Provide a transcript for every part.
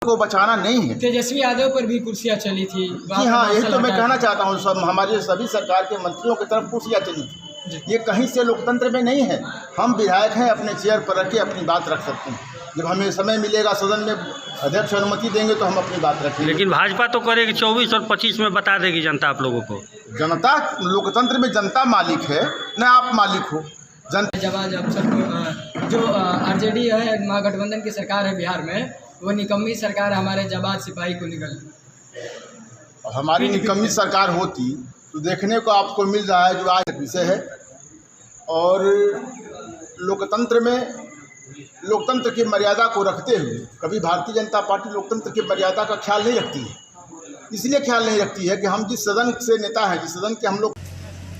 को बचाना नहीं है। तेजस्वी यादव पर भी कुर्सियां चली थी। जी हाँ, यही तो मैं कहना चाहता हूँ। सब हमारे सभी सरकार के मंत्रियों की तरफ कुर्सियाँ चली थी। ये कहीं से लोकतंत्र में नहीं है। हम विधायक हैं, अपने चेयर पर रख के अपनी बात रख सकते हैं। जब हमें समय मिलेगा सदन में, अध्यक्ष अनुमति देंगे तो हम अपनी बात रखेंगे। लेकिन भाजपा तो करेगी 24 और 25 में बता देगी जनता आप लोगों को। जनता, लोकतंत्र में जनता मालिक है, न आप मालिक हो। जवाब अब सबको जो आरजेडी है, महागठबंधन की सरकार है बिहार में, वो निकम्मी सरकार हमारे जवाब सिपाही को निकल। हमारी निकम्मी सरकार होती तो देखने को आपको मिल रहा है जो आज विषय है। और लोकतंत्र में लोकतंत्र की मर्यादा को रखते हुए कभी भारतीय जनता पार्टी लोकतंत्र की मर्यादा का ख्याल नहीं रखती है। इसलिए ख्याल नहीं रखती है कि हम जिस सदन से नेता हैं, जिस सदन के हम लोग।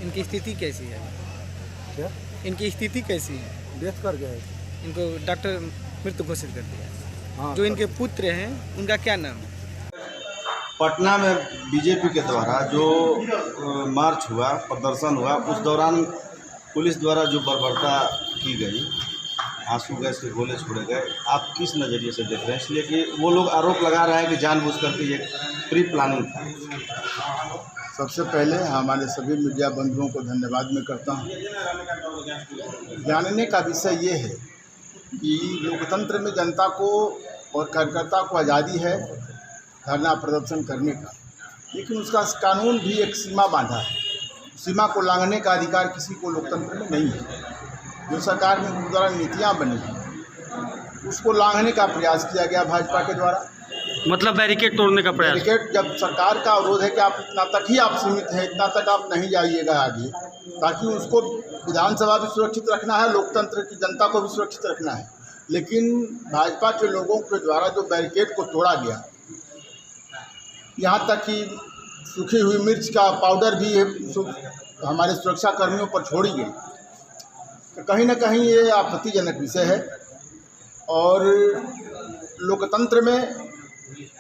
इनकी स्थिति कैसी है? क्या इनकी स्थिति कैसी है? डेथ कर गए, इनको डॉक्टर मृत घोषित कर दिया। हाँ, जो इनके पुत्र हैं उनका क्या नाम है? पटना में बीजेपी के द्वारा जो मार्च हुआ, प्रदर्शन हुआ, उस दौरान पुलिस द्वारा जो बर्बरता की गई, आंसू गैस के गोले छोड़े गए, आप किस नज़रिए से देख रहे हैं? इसलिए कि वो लोग आरोप लगा रहे हैं कि जानबूझ करके ये प्री प्लानिंग था। सबसे पहले हमारे सभी मीडिया बंधुओं को धन्यवाद मैं करता हूँ। जानने का विषय ये है कि लोकतंत्र में जनता को और कार्यकर्ता को आज़ादी है धरना प्रदर्शन करने का, लेकिन उसका कानून भी एक सीमा बांधा है। सीमा को लांघने का अधिकार किसी को लोकतंत्र में नहीं है। जो सरकार में द्वारा नीतियाँ बनी हैं उसको लांघने का प्रयास किया गया भाजपा के द्वारा। मतलब बैरिकेड तोड़ने का प्रयास। बैरिकेड, जब सरकार का अवरोध है कि आप इतना तक ही आप सीमित हैं, इतना तक आप नहीं जाइएगा आगे, ताकि उसको विधानसभा भी सुरक्षित रखना है, लोकतंत्र की जनता को भी सुरक्षित रखना है। लेकिन भाजपा के लोगों के द्वारा जो बैरिकेड को तोड़ा गया, यहाँ तक कि सूखी हुई मिर्च का पाउडर भी हमारे सुरक्षा कर्मियों पर छोड़ी गई, तो कहीं ना कहीं ये आपत्तिजनक विषय है। और लोकतंत्र में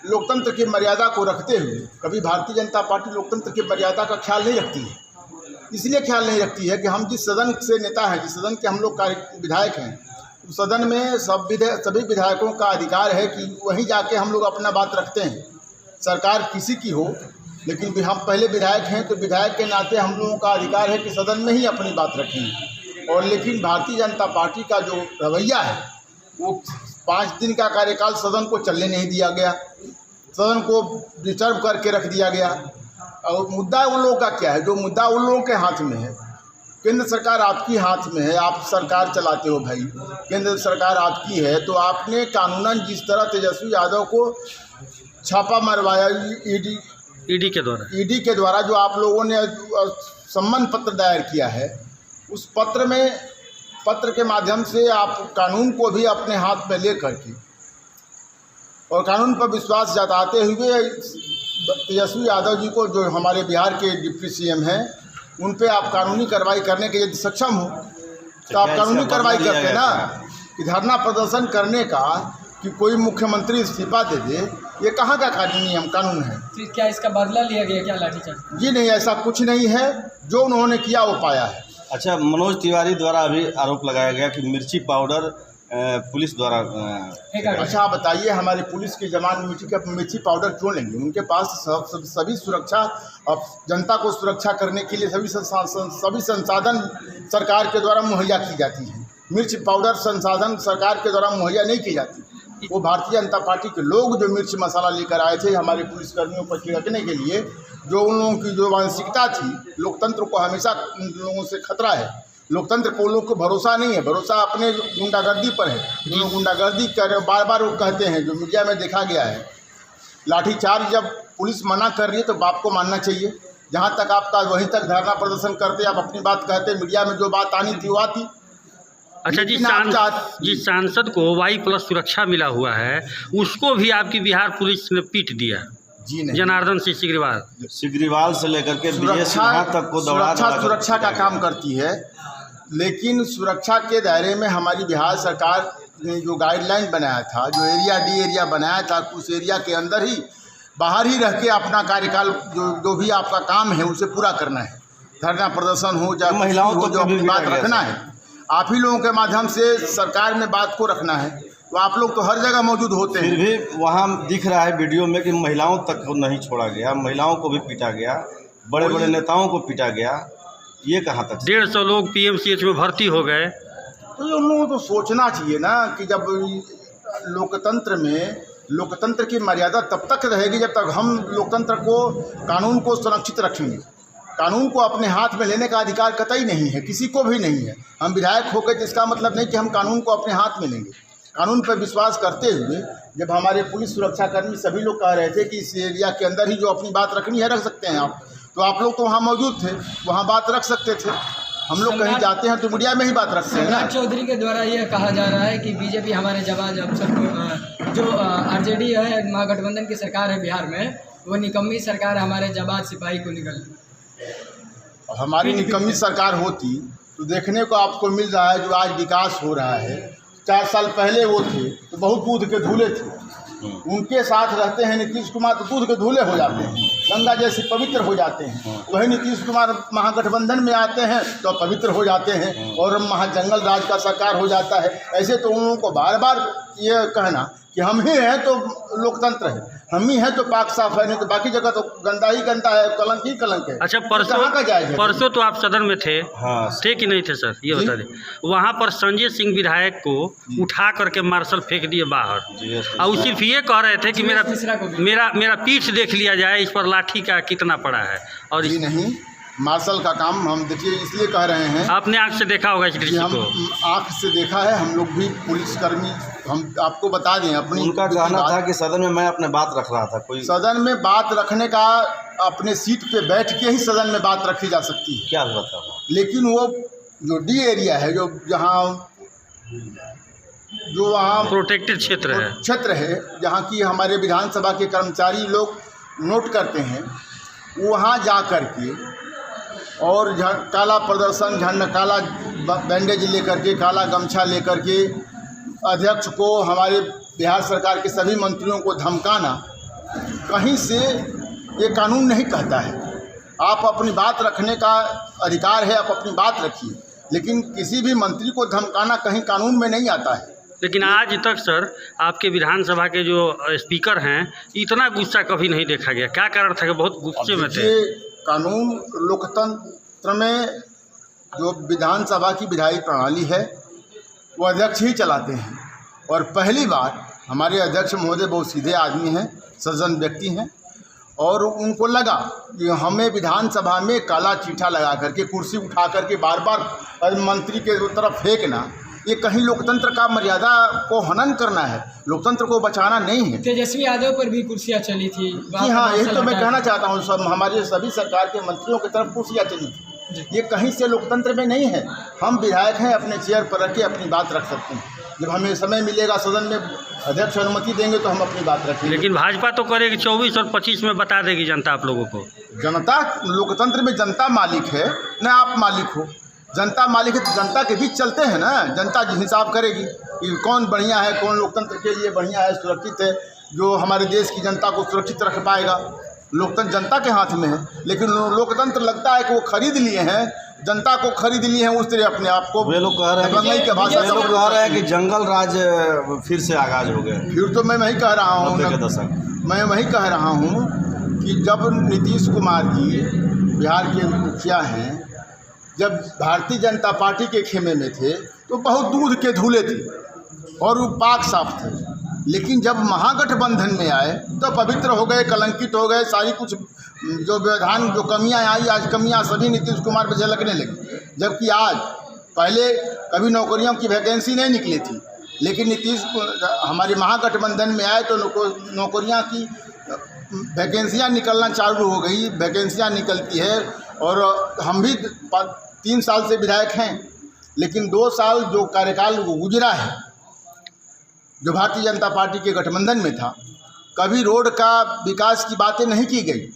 लोकतंत्र की मर्यादा को रखते हुए कभी भारतीय जनता पार्टी लोकतंत्र की मर्यादा का ख्याल नहीं रखती है। इसलिए ख्याल नहीं रखती है कि हम जिस सदन से नेता हैं, जिस सदन के हम लोग विधायक हैं, उस सदन में सभी विधायकों का अधिकार है कि वहीं जाके हम लोग अपना बात रखते हैं। सरकार किसी की हो, लेकिन हम पहले विधायक हैं तो विधायक के नाते हम लोगों का अधिकार है कि सदन में ही अपनी बात रखें। और लेकिन भारतीय जनता पार्टी का जो रवैया है, वो 5 दिन का कार्यकाल सदन को चलने नहीं दिया गया, सदन को डिस्टर्ब करके रख दिया गया। और मुद्दा उन लोगों का क्या है? जो मुद्दा उन लोगों के हाथ में है। केंद्र सरकार आपकी हाथ में है, आप सरकार चलाते हो भाई, केंद्र सरकार आपकी है, तो आपने कानूनन जिस तरह तेजस्वी यादव को छापा मरवाया ईडी के द्वारा जो आप लोगों ने सम्मन पत्र दायर किया है, उस पत्र के माध्यम से आप कानून को भी अपने हाथ में ले करके और कानून पर विश्वास जताते हुए तेजस्वी यादव जी को, जो हमारे बिहार के डिप्टी सीएम हैं, उन पे आप कानूनी कार्रवाई करने के यदि सक्षम हो तो आप कानूनी कार्रवाई करते ना। कि धरना प्रदर्शन करने का कि कोई मुख्यमंत्री इस्तीफा दे दे, ये कहाँ का कानून है? फिर क्या इसका बदला लिया गया क्या लाठीचार्ज? जी नहीं, ऐसा कुछ नहीं है। जो उन्होंने किया वो पाया है। अच्छा, मनोज तिवारी द्वारा अभी आरोप लगाया गया कि मिर्ची पाउडर पुलिस द्वारा। अच्छा, आप बताइए, हमारी पुलिस के जवान मिर्ची पाउडर क्यों लेंगे? उनके पास सभी सुरक्षा, अब जनता को सुरक्षा करने के लिए सभी संसाधन सरकार के द्वारा मुहैया की जाती है। मिर्च पाउडर संसाधन सरकार के द्वारा मुहैया नहीं की जाती। वो भारतीय जनता पार्टी के लोग जो मिर्च मसाला लेकर आए थे हमारे पुलिसकर्मियों पर छिड़कने के लिए, जो उन लोगों की जो मानसिकता थी, लोकतंत्र को हमेशा उन लोगों से खतरा है। लोकतंत्र को उन लोगों को भरोसा नहीं है, भरोसा अपने गुंडागर्दी पर है। जो लोग गुंडागर्दी कर बार बार वो कहते हैं, जो मीडिया में देखा गया है, लाठीचार्ज जब पुलिस मना कर रही है तो बाप को मानना चाहिए। जहाँ तक आपका वहीं तक धरना प्रदर्शन करते, आप अपनी बात कहते, मीडिया में जो बात आनी थी वो आती। अच्छा, जिस सांसद को Y+ सुरक्षा मिला हुआ है, उसको भी आपकी बिहार पुलिस ने पीट दिया। जी नहीं, जनार्दन सिंह सिग्रीवाल से लेकर के तक को सुरक्षा का काम करती है। लेकिन सुरक्षा के दायरे में हमारी बिहार सरकार ने जो गाइडलाइन बनाया था, जो एरिया डी एरिया बनाया था, उस एरिया के अंदर ही बाहर ही रह के अपना कार्यकाल जो भी आपका काम है उसे पूरा करना है। धरना प्रदर्शन हो, चाहे महिलाओं को जो अपनी बात रखना है, आप ही लोगों के माध्यम से सरकार में बात को रखना है। तो आप लोग तो हर जगह मौजूद होते फिर हैं। भी वहाँ दिख रहा है वीडियो में कि महिलाओं तक को नहीं छोड़ा गया, महिलाओं को भी पीटा गया, बड़े बड़े नेताओं को पीटा गया। ये कहाँ तक? 150 लोग PMCH में भर्ती हो गए। तो ये उन लोगों को तो सोचना चाहिए ना कि जब लोकतंत्र में लोकतंत्र की मर्यादा तब तक रहेगी जब तक हम लोकतंत्र को, कानून को सुरक्षित रखेंगे। कानून को अपने हाथ में लेने का अधिकार कतई नहीं है, किसी को भी नहीं है। हम विधायक हो गए तो इसका मतलब नहीं कि हम कानून को अपने हाथ में लेंगे। कानून पर विश्वास करते हुए जब हमारे पुलिस सुरक्षाकर्मी सभी लोग कह रहे थे कि इस एरिया के अंदर ही जो अपनी बात रखनी है रख सकते हैं आप, तो आप लोग तो वहाँ मौजूद थे, वहाँ बात रख सकते थे। हम लोग कहीं जाते हैं तो मीडिया में ही बात रखते हैं ना। सम्राट चौधरी के द्वारा यह कहा जा रहा है कि बीजेपी हमारे जाबाज अफसर को, जो आरजेडी है, महागठबंधन की सरकार है बिहार में, वो निकम्मी सरकार हमारे जाबाज सिपाही को निकल। हमारी निकम्मी सरकार होती तो देखने को आपको मिल रहा है जो आज विकास हो रहा है। 4 साल पहले वो थे तो बहुत दूध के धूले थे, उनके साथ रहते हैं नीतीश कुमार तो दूध के धूले हो जाते हैं, गंगा जैसे पवित्र हो जाते हैं। वही नीतीश कुमार महागठबंधन में आते हैं तो पवित्र हो जाते हैं और महाजंगल राज का सरकार हो जाता है। ऐसे तो उन लोगों को बार बार ये कहना कि हम ही हैं तो लोकतंत्र है, हम ही हैं तो पाक साफ है, नहीं तो बाकी जगह तो गंदा ही गंदा है, कलंक ही कलंक है। अच्छा, कहाँ का जायज़ है? परसों तो आप सदन में थे, हाँ, थे कि नहीं थे सर? ये बता दें। वहाँ पर संजय सिंह विधायक को उठा करके मार्शल फेंक दिए बाहर, और सिर्फ ये कह रहे थे कि मेरा पीठ देख लिया जाए, इस पर लाठी का कितना पड़ा है। और जी नहीं, मार्शल का काम हम देखिए इसलिए कह रहे हैं, आपने आंख से देखा होगा इस कि दृश्य हम को। आँख से देखा है, हम लोग भी पुलिसकर्मी, हम आपको बता दें अपनी। उनका कहना था कि सदन में मैं अपने बात रख रहा था। कोई सदन में बात रखने का, अपने सीट पे बैठ के ही सदन में बात रखी जा सकती है। क्या हुआ था? लेकिन वो जो डी एरिया है, जो वहाँ प्रोटेक्टेड क्षेत्र है, जहाँ की हमारे विधानसभा के कर्मचारी लोग नोट करते हैं, वहाँ जा कर के और काला प्रदर्शन, काला बैंडेज लेकर के, काला गमछा लेकर के अध्यक्ष को, हमारे बिहार सरकार के सभी मंत्रियों को धमकाना, कहीं से ये कानून नहीं कहता है। आप अपनी बात रखने का अधिकार है, आप अपनी बात रखिए, लेकिन किसी भी मंत्री को धमकाना कहीं कानून में नहीं आता है। लेकिन आज तक सर आपके विधानसभा के जो स्पीकर हैं, इतना गुस्सा कभी नहीं देखा गया। क्या कारण था कि बहुत गुस्से में थे? कानून, लोकतंत्र में जो विधानसभा की विधायी प्रणाली है वो अध्यक्ष ही चलाते हैं। और पहली बार हमारे अध्यक्ष महोदय बहुत सीधे आदमी हैं, सज्जन व्यक्ति हैं, और उनको लगा कि हमें विधानसभा में काला चीठा लगा करके, कुर्सी उठा करके बार बार मंत्री के तरफ फेंकना, ये कहीं लोकतंत्र का मर्यादा को हनन करना है, लोकतंत्र को बचाना नहीं है। तेजस्वी यादव पर भी कुर्सियाँ चली थी। जी हाँ, यही तो मैं कहना चाहता हूँ, सब हमारे सभी सरकार के मंत्रियों की तरफ कुर्सियाँ चली थी। ये कहीं से लोकतंत्र में नहीं है। हम विधायक हैं, अपने चेयर पर रख के अपनी बात रख सकते हैं। जब हमें समय मिलेगा सदन में, अध्यक्ष अनुमति देंगे तो हम अपनी बात रखेंगे। लेकिन भाजपा तो करेगी 24 और 25 में बता देगी जनता आप लोगों को। जनता, लोकतंत्र में जनता मालिक है, न आप मालिक हो। जनता मालिक है तो जनता के बीच चलते हैं ना, जनता हिसाब करेगी कि कौन बढ़िया है, कौन लोकतंत्र के लिए बढ़िया है, सुरक्षित है, जो हमारे देश की जनता को सुरक्षित रख पाएगा। लोकतंत्र जनता के हाथ में है, लेकिन लोकतंत्र लगता है कि वो खरीद लिए हैं, जनता को खरीद लिए हैं, उस तरह अपने आप को। वे लोग कह रहे हैं कि जंगल राज फिर से आगाज हो गए। फिर तो मैं वही कह रहा हूँ, मैं वही कह रहा हूँ कि जब नीतीश कुमार जी बिहार के मुखिया हैं, जब भारतीय जनता पार्टी के खेमे में थे तो बहुत दूध के धूले थे और वो पाक साफ थे, लेकिन जब महागठबंधन में आए तो पवित्र हो गए, कलंकित हो गए। सारी कुछ जो व्यवधान, जो कमियां आई, आज कमियां सभी नीतीश कुमार पर झलकने लगी। जबकि आज, पहले कभी नौकरियों की वैकेंसी नहीं निकली थी, लेकिन नीतीश हमारे महागठबंधन में आए तो नौकरियां की वैकेंसियां निकलना चालू हो गई, वैकेंसियां निकलती है। और हम भी 3 साल से विधायक हैं, लेकिन 2 साल जो कार्यकाल गुजरा है, जो भारतीय जनता पार्टी के गठबंधन में था, कभी रोड का विकास की बातें नहीं की गई।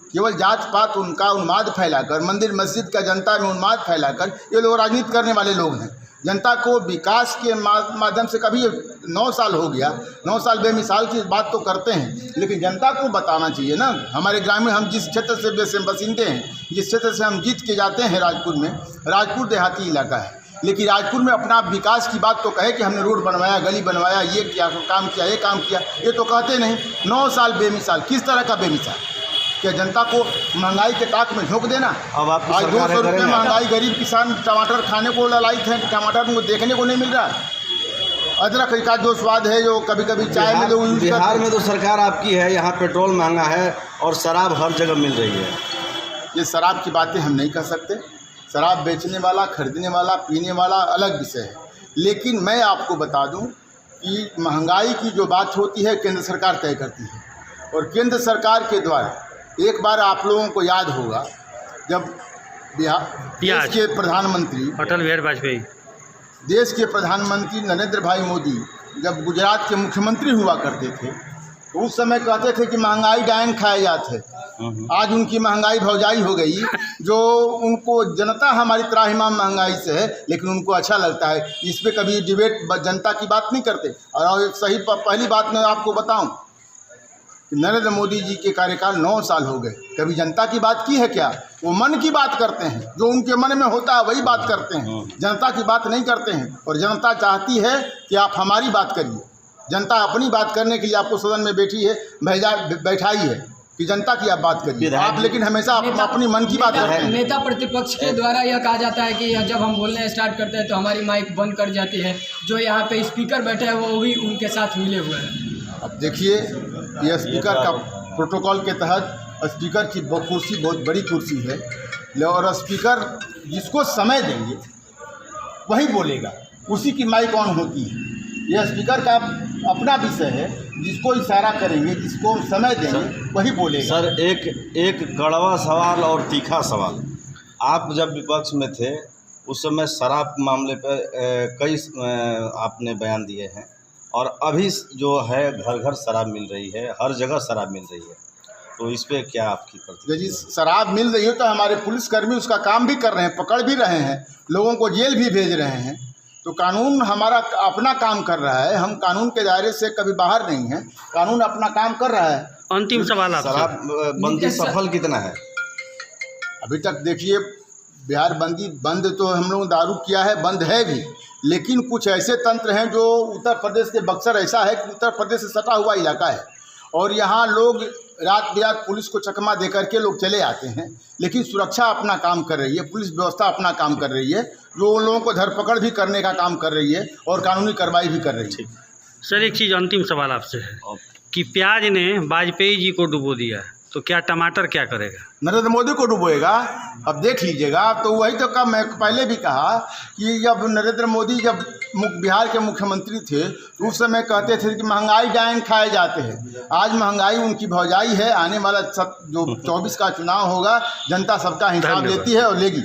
केवल जात पात उनका उन्माद फैलाकर, मंदिर मस्जिद का जनता में उन्माद फैलाकर ये लोग राजनीति करने वाले लोग हैं। जनता को विकास के माध्यम से, कभी 9 साल हो गया, 9 साल बेमिसाल की बात तो करते हैं, लेकिन जनता को बताना चाहिए ना। हमारे ग्रामीण, हम जिस क्षेत्र से बसिंदे हैं, जिस क्षेत्र से हम जीत के जाते हैं राजपुर में, राजपुर देहाती इलाका है, लेकिन राजपुर में अपना विकास की बात तो कहे कि हमने रोड बनवाया, गली बनवाया, ये किया, काम किया, ये काम किया, ये तो कहते नहीं। 9 साल बेमिसाल। किस तरह का बेमिसाल? क्या जनता को महंगाई के ताक में झोंक देना? अब आपकी आज सरकार 200 रुपये करेंगे। महंगाई, गरीब किसान टमाटर खाने को ललायित हैं, टमाटर उनको देखने को नहीं मिल रहा। अदरक का जो स्वाद है, जो कभी कभी चाय में लोग यूज बिहार करते में तो सरकार आपकी है, यहाँ पेट्रोल महंगा है और शराब हर जगह मिल रही है। ये शराब की बातें हम नहीं कर सकते। शराब बेचने वाला, खरीदने वाला, पीने वाला अलग विषय है। लेकिन मैं आपको बता दूं कि महंगाई की जो बात होती है केंद्र सरकार तय करती है, और केंद्र सरकार के द्वारा एक बार आप लोगों को याद होगा जब देश के प्रधानमंत्री अटल बिहारी वाजपेयी, देश के प्रधानमंत्री नरेंद्र भाई मोदी जब गुजरात के मुख्यमंत्री हुआ करते थे तो उस समय कहते थे कि महंगाई डायन खाए जाते। आज उनकी महंगाई भौजाई हो गई, जो उनको जनता हमारी त्राहिमाम महंगाई से है, लेकिन उनको अच्छा लगता है। इस पे कभी डिबेट जनता की बात नहीं करते। और सही पहली बात मैं आपको बताऊं कि नरेंद्र मोदी जी के कार्यकाल 9 साल हो गए, कभी जनता की बात की है क्या? वो मन की बात करते हैं, जो उनके मन में होता है वही बात करते हैं, जनता की बात नहीं करते हैं। और जनता चाहती है कि आप हमारी बात करिए। जनता अपनी बात करने के लिए आपको सदन में बैठाई है कि जनता की आप बात करिए आप, लेकिन हमेशा अपनी मन की बात करते हैं। नेता प्रतिपक्ष के द्वारा यह कहा जाता है कि जब हम बोलना स्टार्ट करते हैं तो हमारी माइक बंद कर जाती है। जो यहाँ पे स्पीकर बैठे हैं वो भी उनके साथ मिले हुए हैं। अब देखिए, यह स्पीकर का प्रोटोकॉल के तहत स्पीकर की कुर्सी बहुत बड़ी कुर्सी है, और स्पीकर जिसको समय देंगे वही बोलेगा, उसी की माइक ऑन होती है। यह स्पीकर का अपना विषय है, जिसको इशारा करेंगे, जिसको समय देंगे वही बोलेगा। सर, एक कड़वा सवाल और तीखा सवाल। आप जब विपक्ष में थे उस समय शराब मामले पर कई आपने बयान दिए हैं, और अभी जो है घर घर शराब मिल रही है, हर जगह शराब मिल रही है, तो इस पे क्या आपकी प्रतिक्रिया? जी, शराब मिल रही है तो हमारे पुलिसकर्मी उसका काम भी कर रहे हैं, पकड़ भी रहे हैं, लोगों को जेल भी भेज रहे हैं। तो कानून हमारा अपना काम कर रहा है, हम कानून के दायरे से कभी बाहर नहीं हैं, कानून अपना काम कर रहा है। अंतिम सवाल आपसे, शराब बंदी सफल कितना है? अभी तक देखिए, बिहार बंद तो हम लोग दारू किया है, बंद है भी, लेकिन कुछ ऐसे तंत्र हैं जो उत्तर प्रदेश के बक्सर ऐसा है कि उत्तर प्रदेश से सटा हुआ इलाका है, और यहाँ लोग रात बिरात पुलिस को चकमा दे करके लोग चले आते हैं, लेकिन सुरक्षा अपना काम कर रही है, पुलिस व्यवस्था अपना काम कर रही है, जो उन लोगों को धरपकड़ भी करने का काम कर रही है और कानूनी कार्रवाई भी कर रही है। सर एक चीज़ अंतिम सवाल आपसे है कि प्याज ने वाजपेयी जी को डुबो दिया, तो क्या टमाटर क्या करेगा? नरेंद्र मोदी को डुबोएगा। अब देख लीजिएगा। तो वही तो मैं पहले भी कहा कि जब नरेंद्र मोदी जब बिहार के मुख्यमंत्री थे तो उस समय कहते थे कि महंगाई डायन खाए जाते हैं। आज महंगाई उनकी भौजाई है। आने वाला जो 24 का चुनाव होगा, जनता सबका हिसाब लेती है और लेगी।